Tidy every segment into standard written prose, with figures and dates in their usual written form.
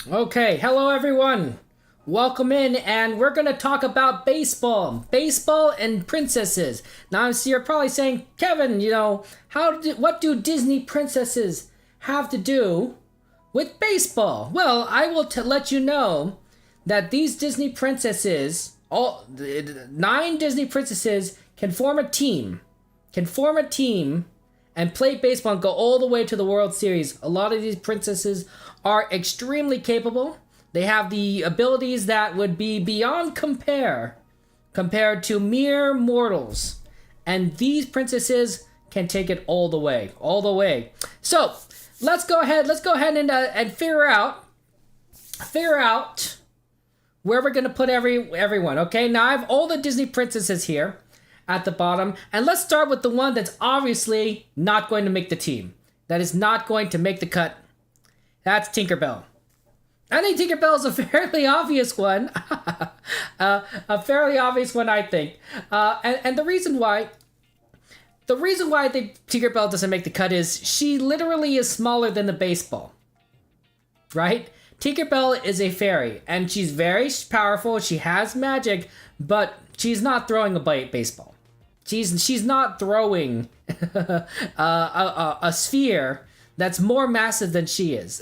Okay, hello everyone. Welcome in, and we're gonna talk about baseball and princesses. Now, you're probably saying, Kevin, what do Disney princesses have to do with baseball? Well, I will let you know that these Disney princesses, all the 9 Disney princesses, can form a team and play baseball and go all the way to the World Series. A lot of these princesses are extremely capable. They have the abilities that would be beyond compared to mere mortals. And these princesses can take it all the way. So let's go ahead and figure out where we're gonna put everyone. Okay, now I have all the Disney princesses here at the bottom, and let's start with the one that's obviously not going to make the team. That is not going to make the cut. That's Tinkerbell. I think Tinkerbell is a fairly obvious one. A fairly obvious one, I think. And the reason why I think Tinkerbell doesn't make the cut is she literally is smaller than the baseball. Right? Tinkerbell is a fairy, and she's very powerful. She has magic, but she's not throwing a baseball. She's not throwing a sphere that's more massive than she is.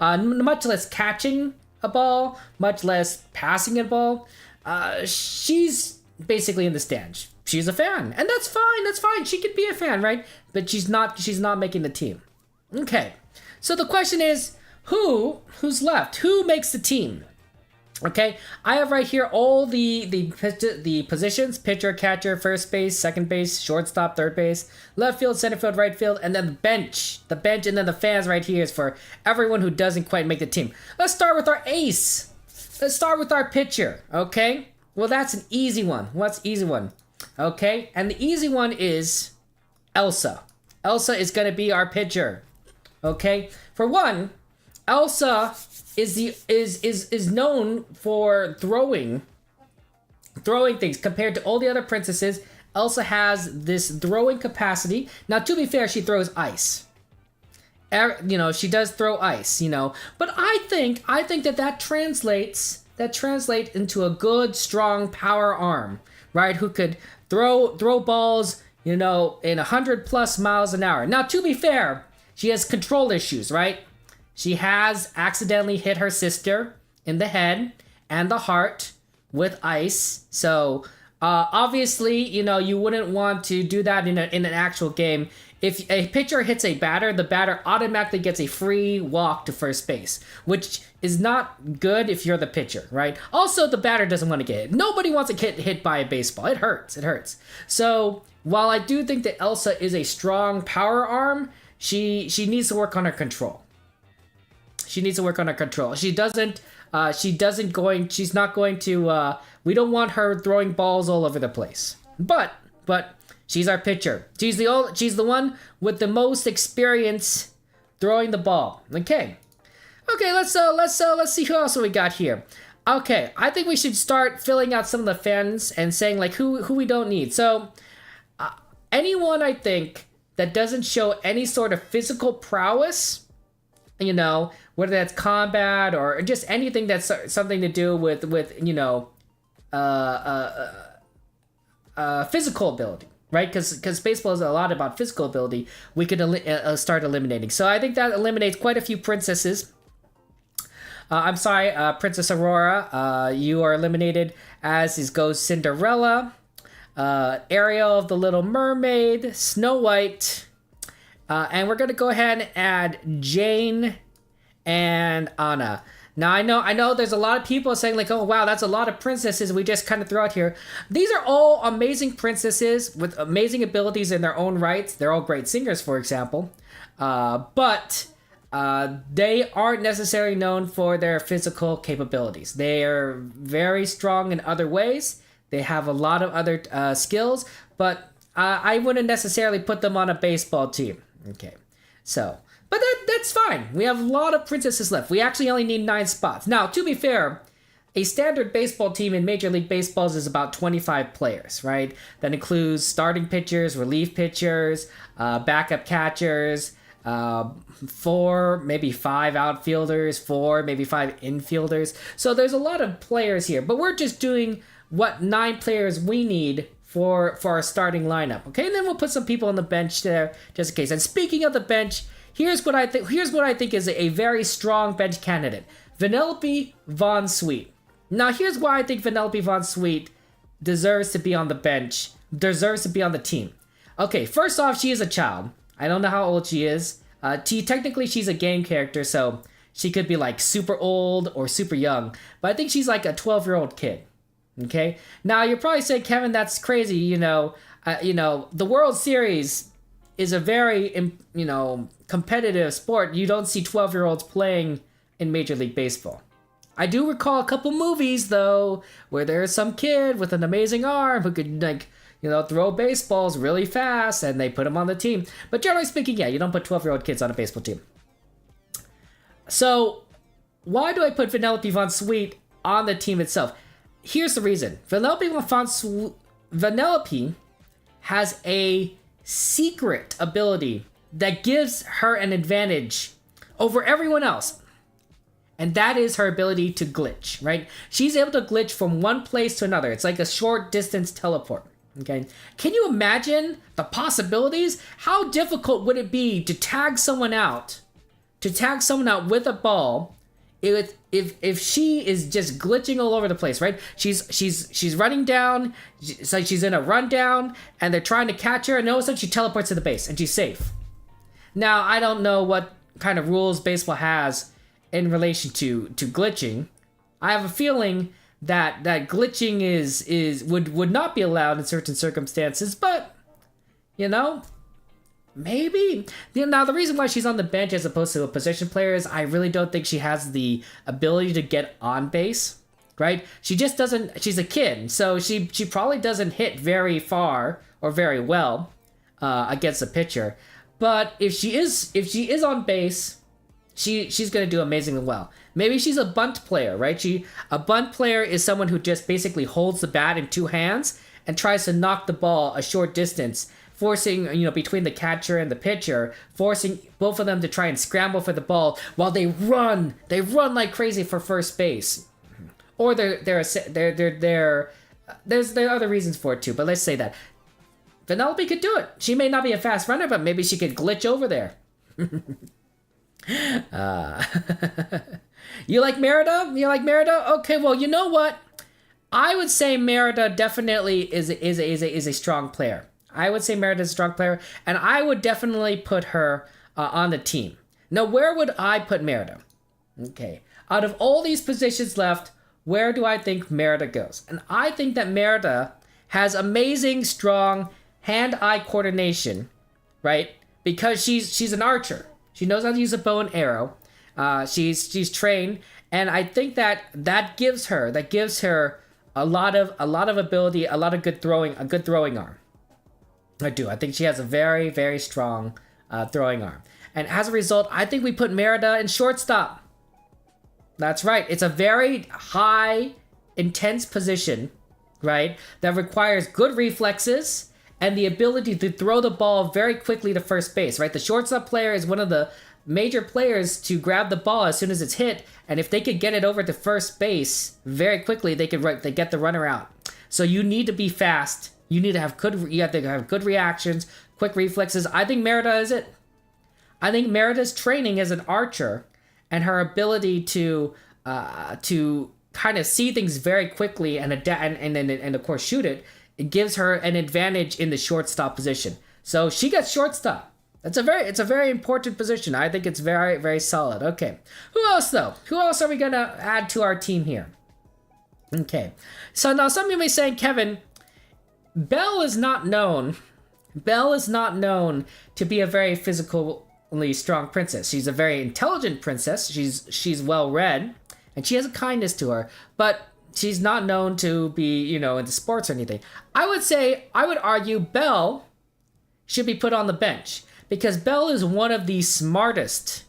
Much less catching a ball, much less passing a ball. She's basically in the stands. She's a fan, and that's fine. She could be a fan, right? But she's not making the team. Okay. So the question is, who's left? Who makes the team? Okay, I have right here all the positions: pitcher, catcher, first base, second base, shortstop, third base, left field, center field, right field, and then the bench, and then the fans right here is for everyone who doesn't quite make the team. Let's start with our ace. Let's start with our pitcher. Okay, well, that's an easy one. What's easy one? Okay, and the easy one is Elsa. Elsa is gonna be our pitcher. Okay, for one, Elsa is known for throwing things compared to all the other princesses. Elsa has this throwing capacity. Now, to be fair, she throws ice. She does throw ice. But I think that translates into a good, strong power arm, right? Who could throw balls, in 100+ miles an hour. Now, to be fair, she has control issues, right? She has accidentally hit her sister in the head and the heart with ice. So, obviously, you wouldn't want to do that in an actual game. If a pitcher hits a batter, the batter automatically gets a free walk to first base, which is not good if you're the pitcher, right? Also, the batter doesn't want to get hit. Nobody wants to get hit by a baseball. It hurts. So, while I do think that Elsa is a strong power arm, she needs to work on her control. She's not going to, we don't want her throwing balls all over the place. But she's our pitcher. She's the one with the most experience throwing the ball. Okay, let's see who else we got here. Okay, I think we should start filling out some of the fans and saying like who we don't need. So, anyone I think that doesn't show any sort of physical prowess, whether that's combat or just anything that's something to do with physical ability, right? Because baseball is a lot about physical ability. We could start eliminating. So I think that eliminates quite a few princesses. I'm sorry, Princess Aurora, you are eliminated, as goes Cinderella, Ariel of the Little Mermaid, Snow White, and we're gonna go ahead and add Jane and Anna. Now, I know there's a lot of people saying like, oh wow, that's a lot of princesses we just kind of throw out here. These are all amazing princesses with amazing abilities in their own rights. They're all great singers, for example, but they aren't necessarily known for their physical capabilities. They are very strong in other ways. They have a lot of other skills, but I wouldn't necessarily put them on a baseball team. Okay, so, but that's fine. We have a lot of princesses left. We actually only need 9 spots. Now, to be fair, a standard baseball team in Major League Baseball is about 25 players, right? That includes starting pitchers, relief pitchers, backup catchers, 4, maybe 5 outfielders, 4, maybe 5 infielders. So there's a lot of players here, but we're just doing what 9 players we need for our starting lineup. Okay, and then we'll put some people on the bench there just in case. And speaking of the bench, here's what I think is a very strong bench candidate. Vanellope Von Sweet. Now here's why I think Vanellope Von Sweet deserves to be on the bench, deserves to be on the team. Okay, first off, she is a child. I don't know how old she is. Technically, she's a game character, so she could be like super old or super young. But I think she's like a 12-year-old kid. Okay. Now you're probably saying, Kevin, that's crazy. The World Series is a very competitive sport. You don't see 12-year-olds playing in Major League Baseball. I do recall a couple movies though where there's some kid with an amazing arm who could throw baseballs really fast, and they put him on the team. But generally speaking, yeah, you don't put 12-year-old kids on a baseball team. So why do I put Vanellope Von Sweet on the team itself? Here's the reason. Vanellope has a secret ability that gives her an advantage over everyone else. And that is her ability to glitch, right? She's able to glitch from one place to another. It's like a short distance teleport. Okay, can you imagine the possibilities? How difficult would it be to tag someone out with a ball if she is just glitching all over the place, right? She's running down, it's like she's in a rundown, and they're trying to catch her, and all of a sudden she teleports to the base and she's safe. Now I don't know what kind of rules baseball has in relation to glitching. I have a feeling that glitching would not be allowed in certain circumstances, but maybe. Now the reason why she's on the bench as opposed to a position player is I really don't think she has the ability to get on base, right? She just doesn't. She's a kid, so she probably doesn't hit very far or very well against a pitcher. But if she is on base, she's gonna do amazingly well. Maybe she's a bunt player, right? A bunt player is someone who just basically holds the bat in 2 hands and tries to knock the ball a short distance, forcing, between the catcher and the pitcher, forcing both of them to try and scramble for the ball while they run like crazy for first base. Or there's other reasons for it too, but let's say that Vanellope could do it. She may not be a fast runner, but maybe she could glitch over there. You like Merida? Okay, well, you know what? I would say Merida definitely is a strong player. I would say Merida is a strong player, and I would definitely put her on the team. Now, where would I put Merida? Okay, out of all these positions left, where do I think Merida goes? And I think that Merida has amazing, strong hand-eye coordination, right? Because she's an archer. She knows how to use a bow and arrow. She's trained, and I think that gives her a lot of ability, a good throwing arm. I do. I think she has a very, very strong throwing arm, and as a result, I think we put Merida in shortstop. That's right. It's a very high, intense position, right? That requires good reflexes and the ability to throw the ball very quickly to first base, right? The shortstop player is one of the major players to grab the ball as soon as it's hit, and if they could get it over to first base very quickly, they get the runner out. So you need to be fast. You have to have good reactions, quick reflexes. I think Merida is it. I think Merida's training as an archer and her ability to kind of see things very quickly and of course shoot it gives her an advantage in the shortstop position. So she gets shortstop. It's a very important position. I think it's very, very solid. Okay. Who else though? Who else are we gonna add to our team here? Okay. So now some of you may say, Kevin, Belle is not known to be a very physically strong princess. She's a very intelligent princess. She's well read, and she has a kindness to her, but she's not known to be, into sports or anything. I would argue Belle should be put on the bench because Belle is one of the smartest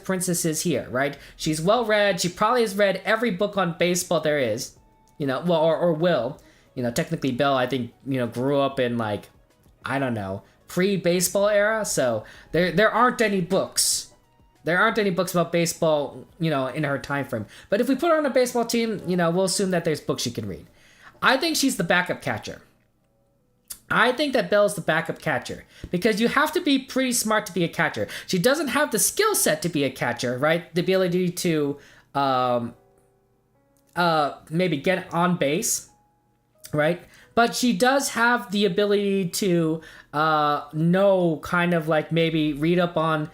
princesses here, right? She's well read. She probably has read every book on baseball there is, or will. Technically Belle, I think, grew up in pre-baseball era, so there aren't any books. There aren't any books about baseball, in her time frame. But if we put her on a baseball team, we'll assume that there's books she can read. I think she's the backup catcher. I think that Belle's the backup catcher because you have to be pretty smart to be a catcher. She doesn't have the skill set to be a catcher, right? The ability to maybe get on base, right? But she does have the ability to know, kind of like maybe read up on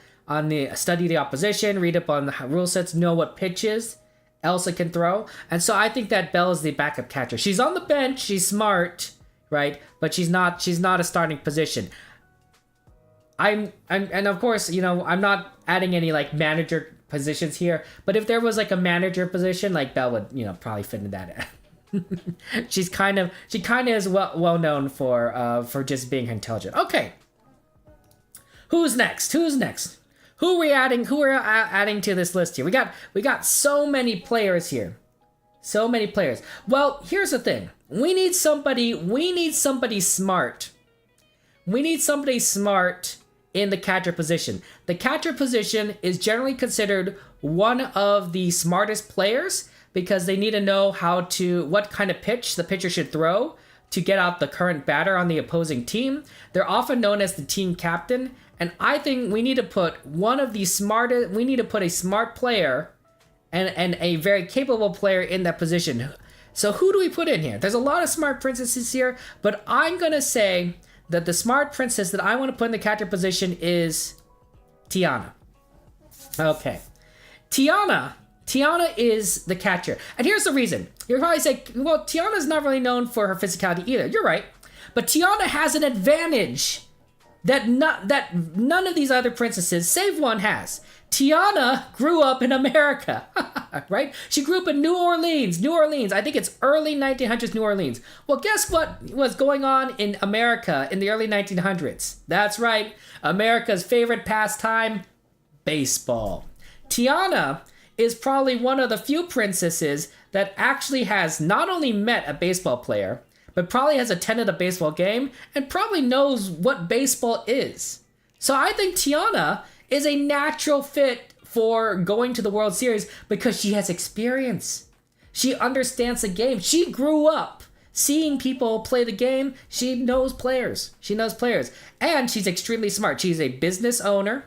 study the opposition, read up on the rule sets, know what pitches Elsa can throw. And so I think that Belle is the backup catcher. She's on the bench, she's smart, right? But she's not a starting position. And of course, I'm not adding any like manager positions here, but if there was like a manager position, like Belle would, probably fit in that. she kind of is well known for just being intelligent. Okay. Who's next? Who are we adding to this list here? We got so many players here. So many players. Well, here's the thing. We need somebody smart. We need somebody smart in the catcher position. The catcher position is generally considered one of the smartest players because they need to know what kind of pitch the pitcher should throw to get out the current batter on the opposing team. They're often known as the team captain. And I think we need to put a smart player and a very capable player in that position. So who do we put in here? There's a lot of smart princesses here, but I'm going to say that the smart princess that I want to put in the catcher position is Tiana. Okay. Tiana is the catcher. And here's the reason. You're probably saying, well, Tiana's not really known for her physicality either. You're right. But Tiana has an advantage that none of these other princesses, save one, has. Tiana grew up in America, right? She grew up in New Orleans. I think it's early 1900s New Orleans. Well, guess what was going on in America in the early 1900s? That's right, America's favorite pastime, baseball. Tiana is probably one of the few princesses that actually has not only met a baseball player, but probably has attended a baseball game and probably knows what baseball is. So I think Tiana is a natural fit for going to the World Series because she has experience. She understands the game. She grew up seeing people play the game. She knows players. And she's extremely smart. She's a business owner.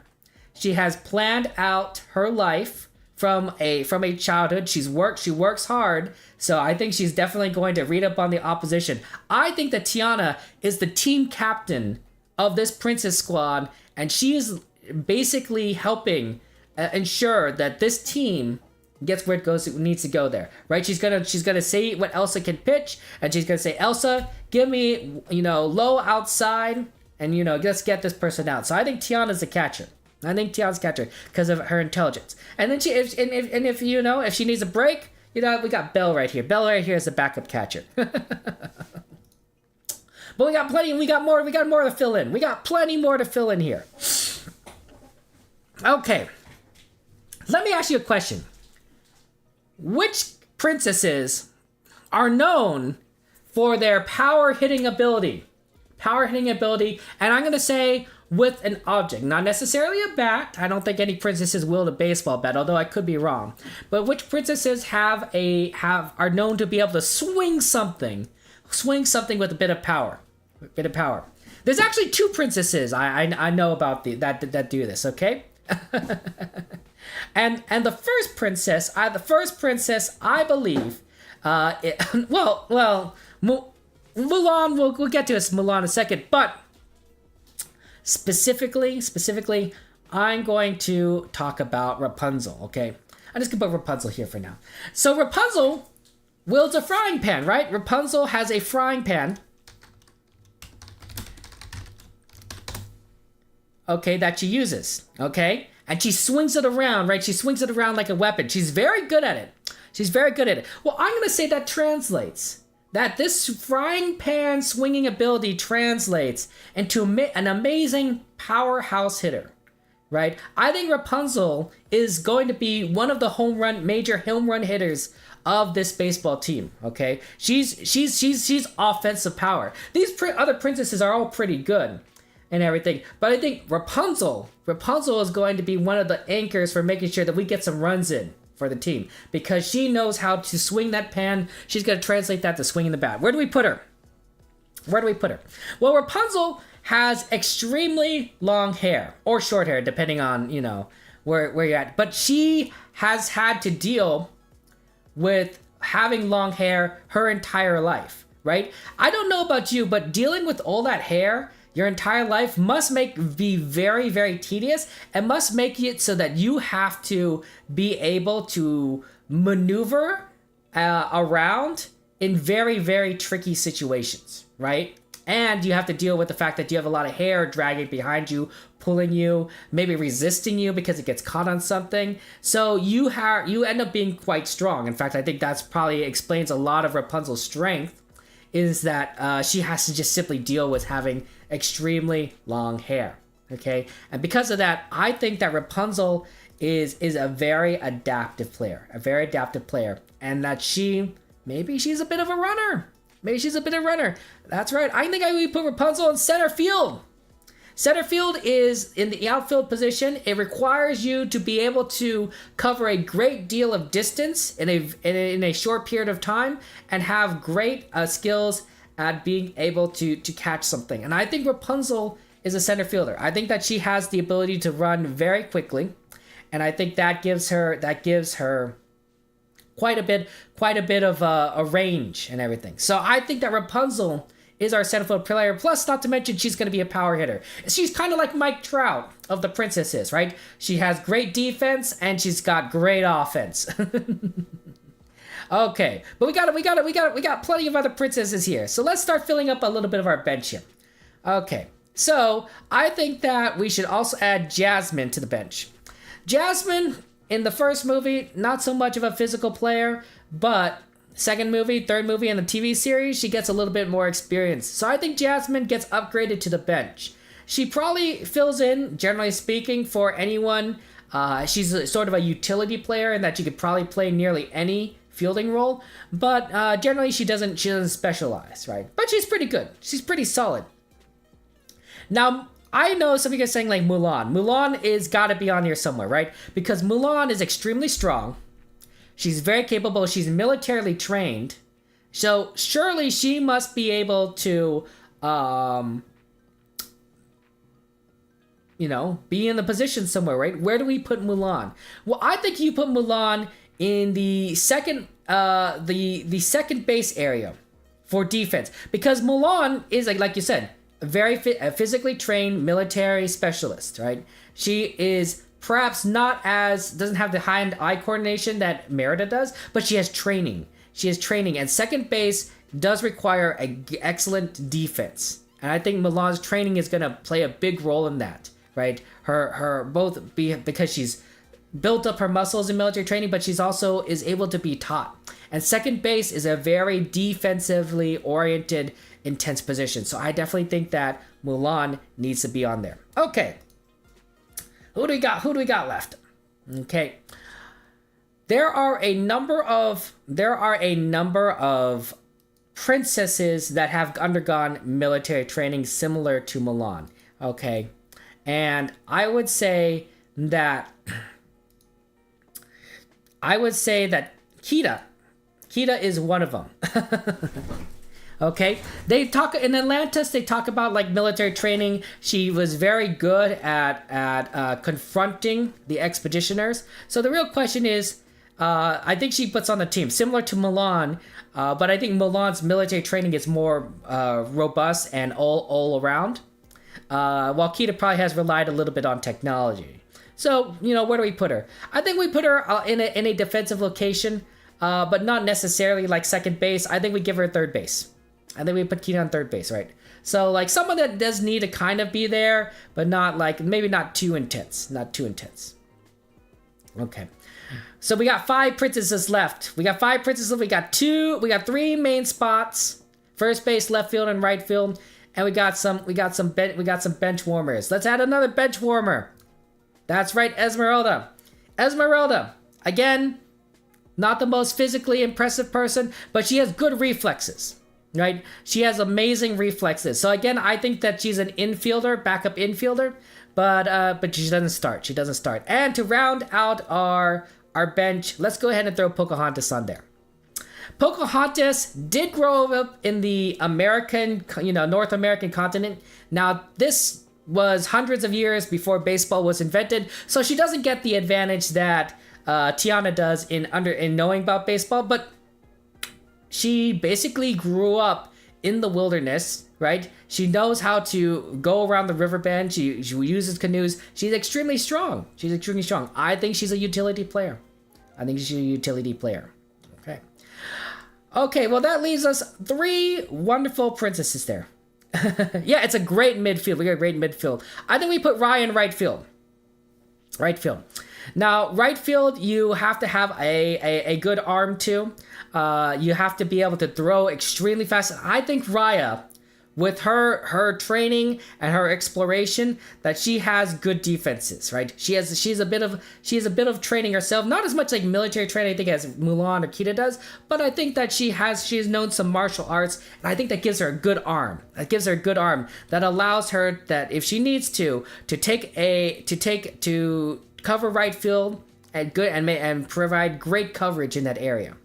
She has planned out her life from a childhood. She works hard. So I think she's definitely going to read up on the opposition. I think that Tiana is the team captain of this princess squad, and she is basically helping ensure that this team gets where it needs to go there, right? She's gonna say what Elsa can pitch, and she's gonna say, Elsa, give me low outside, and let's get this person out. So I think Tiana's the catcher. Because of her intelligence. And then if she needs a break, we got Belle right here. Belle right here is the backup catcher. But we got plenty. We got more to fill in. We got plenty more to fill in here. Okay. Let me ask you a question. Which princesses are known for their power hitting ability? And I'm going to say with an object, not necessarily a bat. I don't think any princesses wield a baseball bat, although I could be wrong. But which princesses are known to be able to swing something with a bit of power. There's actually two princesses I know about that do this. Okay, and the first princess I believe, Mulan. We'll get to this Mulan in a second, but specifically, I'm going to talk about Rapunzel. Okay, I'm just gonna put Rapunzel here for now. So Rapunzel wields a frying pan, right? Rapunzel has a frying pan. Okay, that she uses. Okay, and she swings it around, right? She swings it around like a weapon. She's very good at it. Well, I'm gonna say that translates. That this frying pan swinging ability translates into an amazing powerhouse hitter, right? I think Rapunzel is going to be one of the major home run hitters of this baseball team. Okay, she's offensive power. These other princesses are all pretty good, and everything. But I think Rapunzel is going to be one of the anchors for making sure that we get some runs in for the team, because she knows how to swing that pan. She's going to translate that to swinging the bat. Where do we put her? Well, Rapunzel has extremely long hair, or short hair, depending on, where you're at. But she has had to deal with having long hair her entire life, right? I don't know about you, but dealing with all that hair your entire life must be very, very tedious, and must make it so that you have to be able to maneuver around in very, very tricky situations, right? And you have to deal with the fact that you have a lot of hair dragging behind you, pulling you, maybe resisting you because it gets caught on something. So you end up being quite strong. In fact, I think that's probably explains a lot of Rapunzel's strength, is that she has to just simply deal with having extremely long hair. Okay, and because of that, I think that Rapunzel is a very adaptive player, and that maybe she's a bit of a runner. That's right. I think I would put Rapunzel in center field. Center field is in the outfield position. It requires you to be able to cover a great deal of distance in a short period of time, and have great skills at being able to catch something. And I think Rapunzel is a center fielder. I think that she has the ability to run very quickly, and I think that gives her quite a bit of a range and everything. So I think that Rapunzel is our center field player. Plus, not to mention, she's going to be a power hitter. She's kind of like Mike Trout of the princesses, right? She has great defense and she's got great offense. Okay, but we got plenty of other princesses here. So let's start filling up a little bit of our bench here. Okay, so I think that we should also add Jasmine to the bench. Jasmine, in the first movie, not so much of a physical player, but second movie, third movie, and the TV series, she gets a little bit more experience. So I think Jasmine gets upgraded to the bench. She probably fills in, generally speaking, for anyone. She's sort of a utility player in that she could probably play nearly any fielding role, but generally she doesn't specialize, right? But she's pretty good. She's pretty solid. Now, I know some of you guys saying like Mulan. Mulan is got to be on here somewhere, right? Because Mulan is extremely strong. She's very capable. She's militarily trained. So surely she must be able to, be in the position somewhere, right? Where do we put Mulan? Well, I think you put Mulan in the second base area for defense, because Mulan is like you said, a very physically trained military specialist, right? She is perhaps doesn't have the hand-eye coordination that Merida does, but she has training. And second base does require an excellent defense. And I think Mulan's training is going to play a big role in that, right? Because she's built up her muscles in military training, but she's also is able to be taught. And second base is a very defensively oriented, intense position. So I definitely think that Mulan needs to be on there. Okay. Who do we got left? Okay. There are a number of princesses that have undergone military training similar to Mulan. Okay. And I would say that Kita is one of them. Okay, they talk in Atlantis. They talk about like military training. She was very good at confronting the expeditioners. So the real question is, I think she puts on the team similar to Mulan, but I think Mulan's military training is more robust and all around. While Kita probably has relied a little bit on technology. So where do we put her? I think we put her in a defensive location, but not necessarily like second base. I think we give her third base. I think we put Kita on third base, right? So like someone that does need to kind of be there, but not like maybe not too intense. Okay. So we got 5 princesses left. We got 3 main spots: first base, left field, and right field. And we got some bench warmers. Let's add another bench warmer. That's right, Esmeralda. Again, not the most physically impressive person, but she has good reflexes. right? She has amazing reflexes. So again, I think that she's an infielder, backup infielder, but she doesn't start. She doesn't start. And to round out our bench, let's go ahead and throw Pocahontas on there. Pocahontas did grow up in the American, North American continent. Now, this was hundreds of years before baseball was invented, so she doesn't get the advantage that Tiana does in knowing about baseball, but she basically grew up in the wilderness, right? She knows how to go around the riverbend. She uses canoes. She's extremely strong. I think she's a utility player. Okay, well, that leaves us 3 wonderful princesses there. Yeah, it's a great midfield. We got a great midfield. I think we put Raya in right field. Now, right field, you have to have a good arm too. You have to be able to throw extremely fast. I think Raya, with her training and her exploration, that she has good defenses, right? She's a bit of training herself, not as much like military training I think as Mulan or Kita does, but I think that she's known some martial arts, and I think that gives her a good arm. That allows her, that if she needs to cover right field and provide great coverage in that area.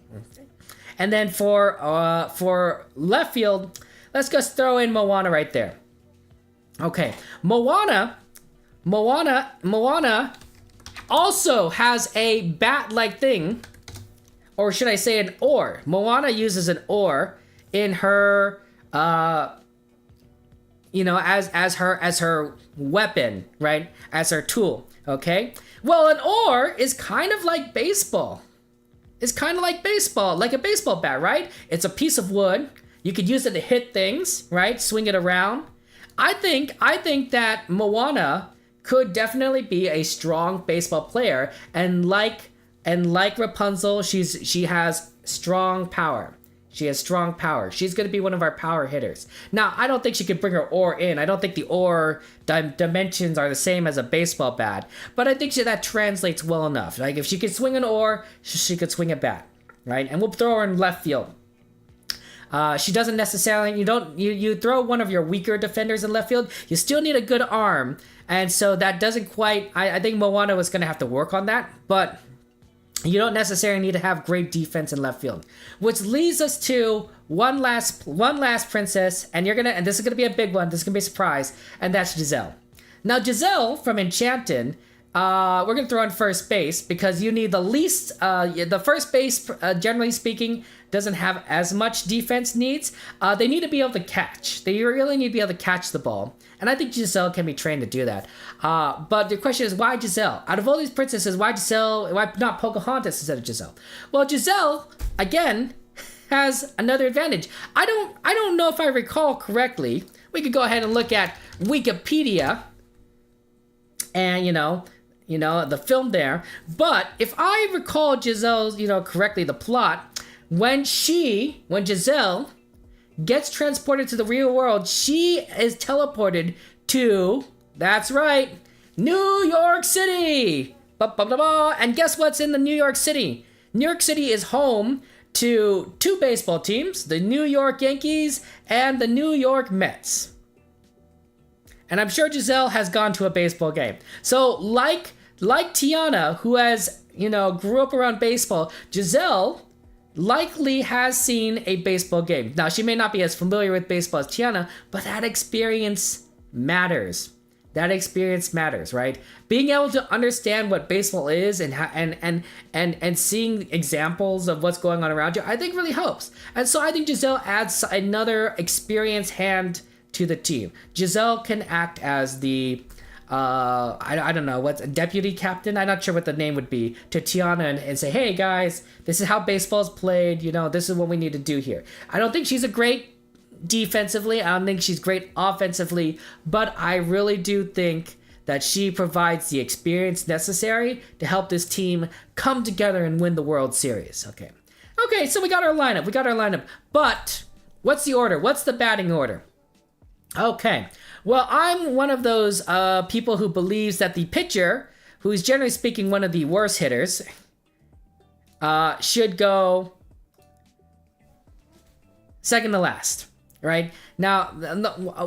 And then for left field, let's just throw in Moana right there. Okay, Moana also has a bat-like thing, or should I say an oar. Moana uses an oar in her, as her weapon, right? As her tool. Okay. Well, an oar is kind of like baseball. Like a baseball bat, right? It's a piece of wood. You could use it to hit things, right? Swing it around. I think that Moana could definitely be a strong baseball player, and like Rapunzel, she has strong power. She's going to be one of our power hitters. Now, I don't think she could bring her oar in. I don't think the oar dimensions are the same as a baseball bat, but I think that translates well enough. Like, if she could swing an oar, she could swing a bat, right? And we'll throw her in left field. She doesn't necessarily, you throw one of your weaker defenders in left field, you still need a good arm. And so that doesn't quite, I think Moana was going to have to work on that, but you don't necessarily need to have great defense in left field. Which leads us to one last princess, and this is gonna be a big one, this is gonna be a surprise, and that's Giselle. Now Giselle from Enchanted, we're gonna throw in first base because you need the least, the first base, generally speaking, doesn't have as much defense needs. They need to be able to catch. They really need to be able to catch the ball. And I think Giselle can be trained to do that. But the question is, why Giselle? Out of all these princesses, why Giselle? Why not Pocahontas instead of Giselle? Well, Giselle, again, has another advantage. I don't know if I recall correctly. We could go ahead and look at Wikipedia and, the film there. But if I recall Giselle's, correctly, the plot, when Giselle gets transported to the real world, she is teleported to, that's right, New York City. And guess what's in the New York City? New York City is home to 2 baseball teams, the New York Yankees and the New York Mets. And I'm sure Giselle has gone to a baseball game. So like Tiana, who has, grew up around baseball, Giselle likely has seen a baseball game. Now, she may not be as familiar with baseball as Tiana, but that experience matters. Right? Being able to understand what baseball is and seeing examples of what's going on around you, I think really helps. And so I think Giselle adds another experienced hand to the team. Giselle can act as the I don't know, what's a deputy captain? I'm not sure what the name would be, to Tiana and say, hey guys, this is how baseball's played, this is what we need to do here. I don't think she's a great defensively, I don't think she's great offensively, but I really do think that she provides the experience necessary to help this team come together and win the World Series. Okay, so we got our lineup, but what's the order? What's the batting order? Okay, well, I'm one of those people who believes that the pitcher, who is generally speaking one of the worst hitters, should go second to last, right? Now,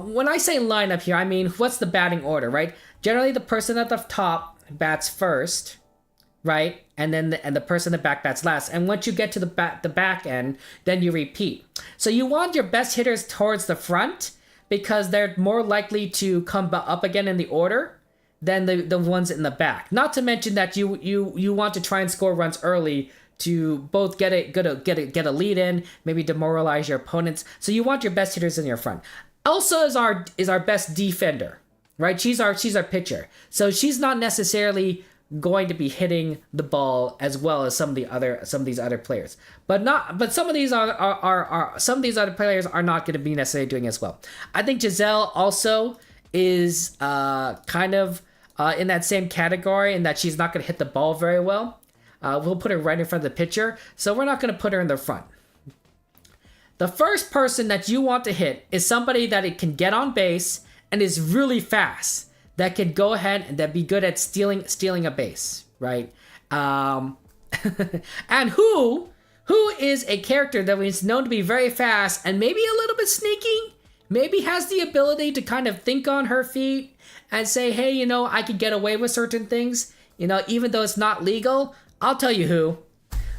when I say lineup here, I mean what's the batting order, right? Generally, the person at the top bats first, right? And then the person at the back bats last. And once you get to the back end, then you repeat. So you want your best hitters towards the front because they're more likely to come up again in the order than the ones in the back. Not to mention that you want to try and score runs early to both get a lead in, maybe demoralize your opponents. So you want your best hitters in your front. Elsa is our best defender, right? She's our pitcher. So she's not necessarily going to be hitting the ball as well as some of these other players. But some of these some of these other players are not going to be necessarily doing as well. I think Giselle also is kind of in that same category in that she's not going to hit the ball very well. We'll put her right in front of the pitcher, so we're not going to put her in the front. The first person that you want to hit is somebody that it can get on base and is really fast, that can go ahead and that be good at stealing a base, right? And who is a character that is known to be very fast and maybe a little bit sneaky, maybe has the ability to kind of think on her feet and say, hey, I could get away with certain things, even though it's not legal. I'll tell you who.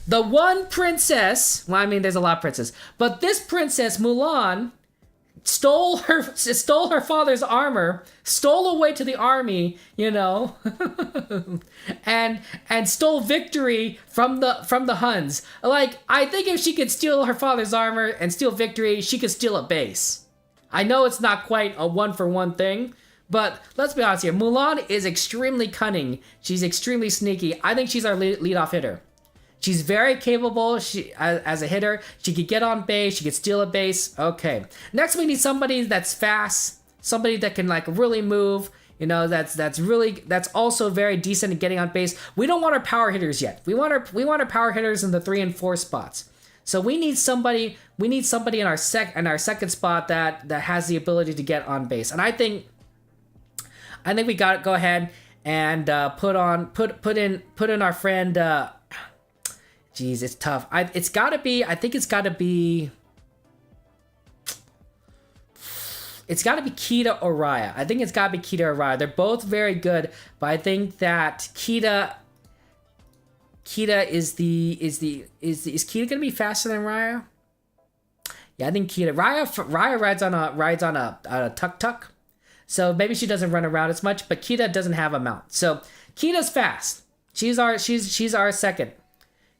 The one princess, well, I mean, there's a lot of princesses, but this princess, Mulan, stole her father's armor, stole away to the army, and stole victory from the Huns. Like, I think if she could steal her father's armor and steal victory, she could steal a base. I know it's not quite a one-for-one thing, but let's be honest here. Mulan is extremely cunning. She's extremely sneaky. I think she's our leadoff hitter. She's very capable. She as a hitter. She could get on base. She could steal a base. Okay. Next, we need somebody that's fast. Somebody that can really move. That's also very decent at getting on base. We don't want our power hitters yet. We want our power hitters in the 3 and 4 spots. So we need somebody in our second spot that has the ability to get on base. And I think we got to go ahead and put in our friend. Geez, it's tough. I think it's got to be. It's got to be Kita or Raya. I think it's got to be Kita or Raya. They're both very good, but I think that Kita is Kita gonna be faster than Raya? Yeah, I think Kita. Raya rides on a tuk-tuk. So maybe she doesn't run around as much, but Kita doesn't have a mount. So Kita's fast. She's our second.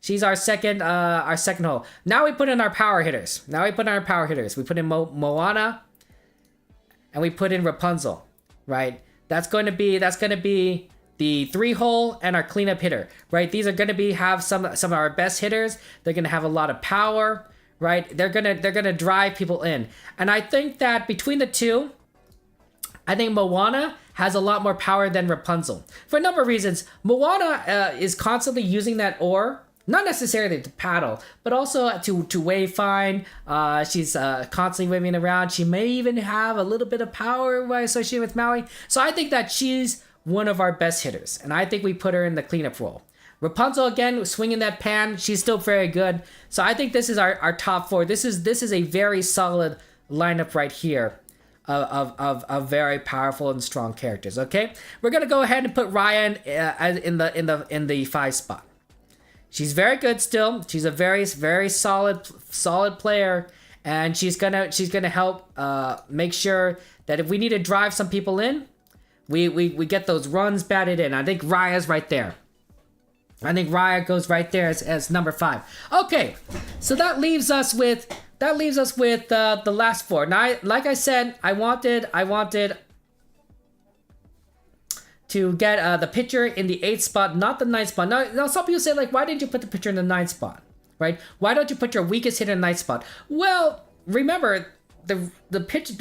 She's our second hole. Now we put in our power hitters. We put in Moana, and we put in Rapunzel, right? That's going to be the 3 hole and our cleanup hitter, right? These are going to have some of our best hitters. They're going to have a lot of power, right? They're gonna drive people in, and I think that between the two, I think Moana has a lot more power than Rapunzel for a number of reasons. Moana is constantly using that oar. Not necessarily to paddle, but also to wave fine. She's constantly waving around. She may even have a little bit of power associated with Maui. So I think that she's one of our best hitters, and I think we put her in the cleanup role. Rapunzel, again, swinging that pan. She's still very good. So I think this is our top 4. This is a very solid lineup right here of very powerful and strong characters. Okay, we're gonna go ahead and put Ryan in the 5 spot. She's very good still. She's a very, very solid player, and she's gonna help make sure that if we need to drive some people in, we get those runs batted in. I think Raya's right there. I think Raya goes right there as number 5. Okay, so that leaves us with the last 4. Now, like I said, I wanted to get the pitcher in the 8th spot, not the 9th spot. Now, some people say, why didn't you put the pitcher in the 9th spot, right? Why don't you put your weakest hitter in the 9th spot? Well, remember, the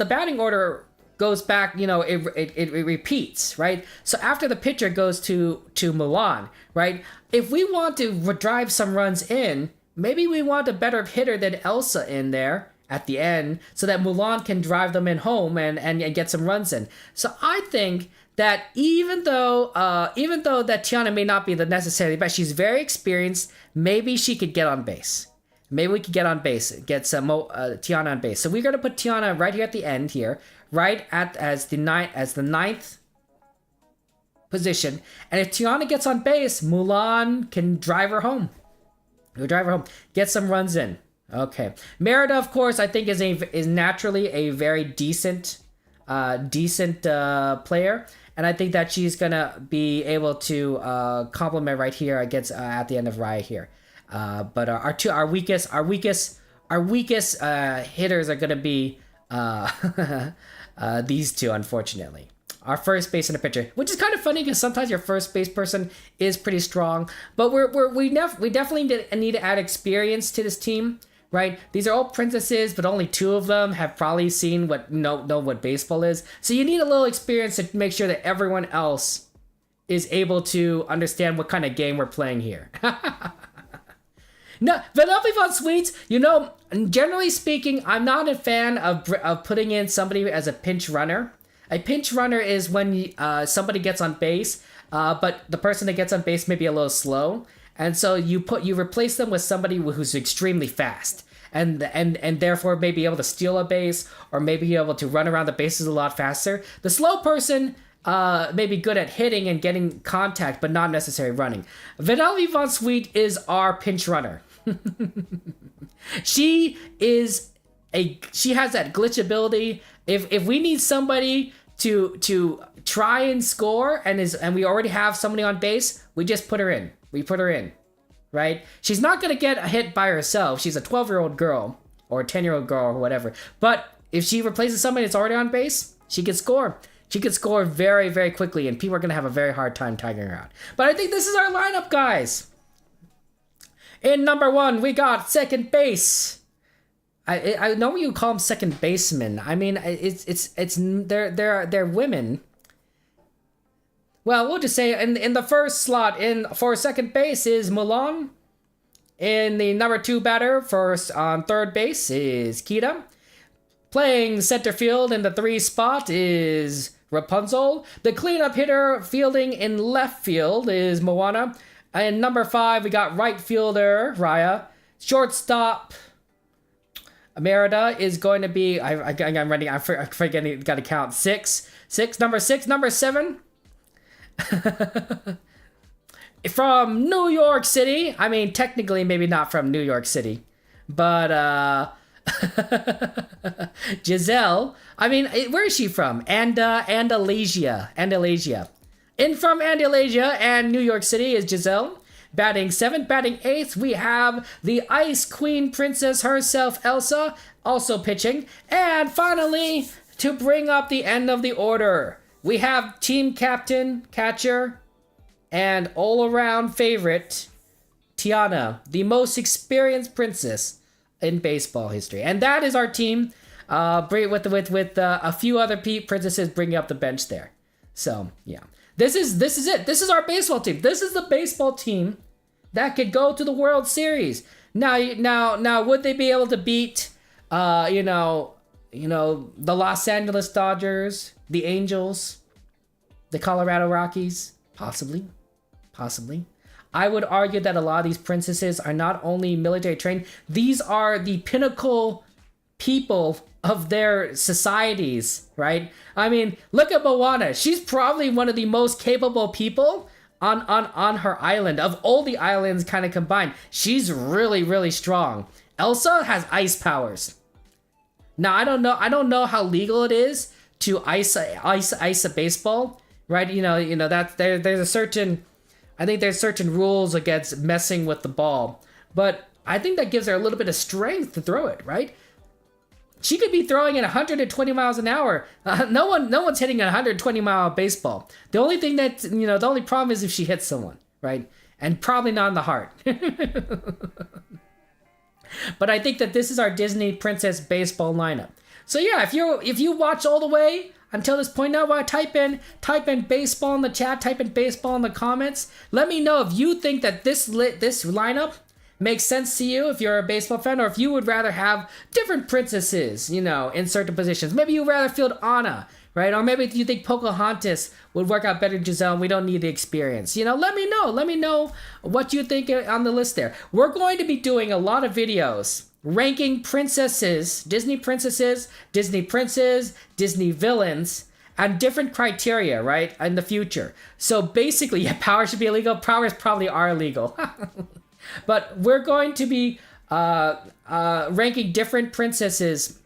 batting order goes back, it repeats, right? So after the pitcher goes to Mulan, right? If we want to drive some runs in, maybe we want a better hitter than Elsa in there at the end so that Mulan can drive them in home and get some runs in. So I think that even though that Tiana may not be the necessarily best, she's very experienced. Maybe she could get on base. Maybe we could get on base, get some Tiana on base. So we're gonna put Tiana right here at the end here, right at as the ninth position. And if Tiana gets on base, Mulan can drive her home. Get some runs in. Okay, Merida, of course, I think is naturally a very decent player, and I think that she's gonna be able to complement right here against at the end of Raya here. But our weakest hitters are gonna be these two, unfortunately. Our first base in the pitcher, which is kind of funny because sometimes your first base person is pretty strong, but we definitely need to add experience to this team, right? These are all princesses, but only 2 of them have probably seen know what baseball is. So you need a little experience to make sure that everyone else is able to understand what kind of game we're playing here. No, Vanellope Von Sweets, generally speaking, I'm not a fan of putting in somebody as a pinch runner. A pinch runner is when somebody gets on base, but the person that gets on base may be a little slow, and so you replace them with somebody who's extremely fast, and therefore may be able to steal a base or may be able to run around the bases a lot faster. The slow person may be good at hitting and getting contact, but not necessarily running. Vanellope Von Sweet is our pinch runner. She has that glitch ability. If we need somebody to try and score and we already have somebody on base, we just put her in. We put her in, right? She's not gonna get a hit by herself. She's a 12-year-old girl or a 10-year-old girl or whatever. But if she replaces somebody that's already on base, she can score. She can score very, very quickly, and people are gonna have a very hard time tagging her out. But I think this is our lineup, guys. In number 1, we got second base. I know you call them second basemen. I mean, they're women. Well, we'll just say in the first slot for second base is Mulan. In the number 2 batter on third base is Kita. Playing center field in the 3 spot is Rapunzel. The cleanup hitter fielding in left field is Moana. And number 5, we got right fielder Raya. Shortstop Merida is going to be, I'm ready, I'm forgetting, got to count, 6, number 7. From New York City, I mean, technically maybe not from New York City, but, Giselle, I mean, where is she from? Andalusia. In from Andalusia and New York City is Giselle. Batting 7th, batting 8th, we have the Ice Queen Princess herself, Elsa, also pitching. And finally, to bring up the end of the order, we have team captain, catcher, and all-around favorite, Tiana, the most experienced princess in baseball history. And that is our team, with a few other princesses bringing up the bench there. So, yeah. This is it. This is our baseball team. This is the baseball team that could go to the World Series. Now, would they be able to beat, the Los Angeles Dodgers, the Angels, the Colorado Rockies? Possibly. I would argue that a lot of these princesses are not only military trained, these are the pinnacle people of their societies, right? I mean, look at Moana. She's probably one of the most capable people on her island. Of all the islands kind of combined, she's really, really strong. Elsa has ice powers. Now, I don't know how legal it is to ice a baseball, right? That there's a certain, I think there's certain rules against messing with the ball, but I think that gives her a little bit of strength to throw it, right? She could be throwing at 120 miles an hour. No one's hitting a 120-mile baseball. The only thing the only problem is if she hits someone, right? And probably not in the heart. But I think that this is our Disney Princess baseball lineup. So yeah, if you watch all the way until this point now, type in baseball in the chat, type in baseball in the comments. Let me know if you think that this lineup makes sense to you if you're a baseball fan, or if you would rather have different princesses, in certain positions. Maybe you'd rather field Anna. right? Or maybe you think Pocahontas would work out better than Giselle and we don't need the experience. You know, let me know. Let me know what you think on the list there. We're going to be doing a lot of videos ranking princesses, Disney princes, Disney villains, and different criteria, right, in the future. So basically, yeah, powers should be illegal. Powers probably are illegal. But we're going to be ranking different princesses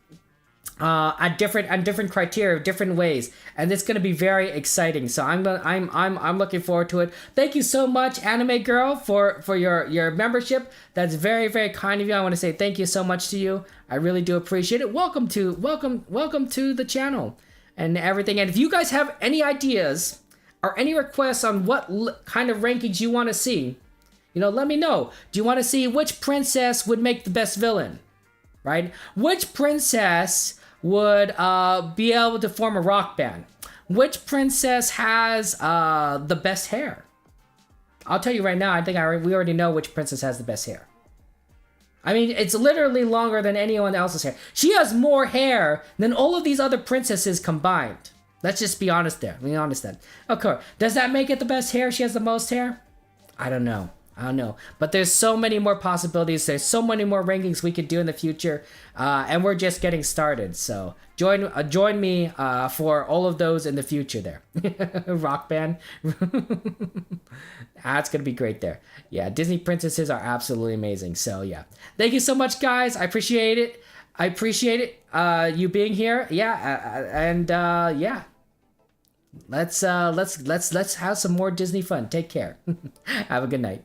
at different criteria, different ways, and it's going to be very exciting. So I'm looking forward to it. Thank you so much, Anime Girl, for your membership. That's very, very kind of you. I want to say thank you so much to you. I really do appreciate it. Welcome to the channel and everything. And if you guys have any ideas or any requests on what kind of rankings you want to see, you know, let me know. Do you want to see which princess would make the best villain, right? Which princess would be able to form a rock band? Which princess has the best hair? I'll tell you right now, I think we already know which princess has the best hair. I mean, it's literally longer than anyone else's hair. She has more hair than all of these other princesses combined. Let's just be honest there. Be honest then. Okay, does that make it the best hair? She has the most hair? I don't know. But there's so many more possibilities. There's so many more rankings we could do in the future, and we're just getting started. So join me for all of those in the future. There, rock band. It's gonna be great there. Yeah, Disney princesses are absolutely amazing. So yeah, thank you so much, guys. I appreciate it. You being here. Yeah, yeah. Let's have some more Disney fun. Take care. Have a good night.